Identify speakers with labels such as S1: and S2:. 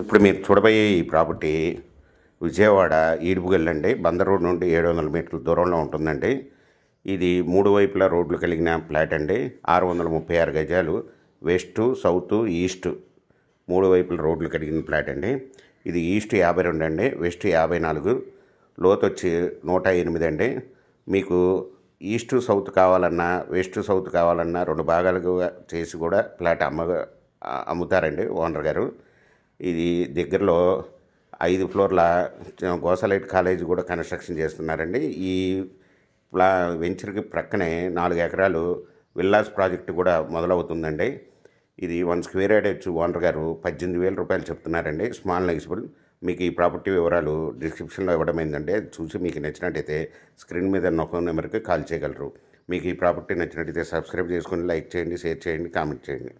S1: ఇప్పుడు మీరు చూడబోయే ఈ ప్రాపర్టీ విజయవాడ ఈడుపుగల్లండి. బందర్ రోడ్ నుండి 700 మీటర్ల దూరంలో ఉంటుందండి. ఇది 3 వైపులా రోడ్లు కలిగిన ఫ్లాట్ అండి. 636 గజాలు. వెస్ట్, సౌత్, ఈస్ట్ 3 వైపుల రోడ్లు కలిగిన ఫ్లాట్ అండి. ఇది ఈస్ట్ 52 అండి, వెస్ట్ 54, లోతు వచ్చి 108 అండి. మీకు ఈస్ట్ సౌత్ కావాలన్నా, వెస్ట్ సౌత్ కావాలన్నా 2 భాగాలుగా చేసి కూడా ఫ్లాట్ అమ్ముతారండి ఓనర్ గారు. ఇది దగ్గరలో 5 ఫ్లోర్ల గోసలైట్ కాలేజ్ కూడా కన్స్ట్రక్షన్ చేస్తున్నారండి. ఈ వెంచర్కి ప్రక్కనే 4 ఎకరాలు విల్లాస్ ప్రాజెక్టు కూడా మొదలవుతుందండి. ఇది 1 స్క్వేర్ యార్డ్ వచ్చి ఓనర్ గారు 18,000 రూపాయలు చెప్తున్నారండి. స్మాల్ నెగిసిబుల్. మీకు ఈ ప్రాపర్టీ వివరాలు డిస్క్రిప్షన్లో ఇవ్వడం ఏంటంటే అది చూసి మీకు నచ్చినట్టయితే స్క్రీన్ మీద ఫోన్ నెంబర్కి కాల్ చేయగలరు. మీకు ఈ ప్రాపర్టీ నచ్చినట్టయితే సబ్స్క్రైబ్ చేసుకొని లైక్ చేయండి, షేర్ చేయండి, కామెంట్ చేయండి.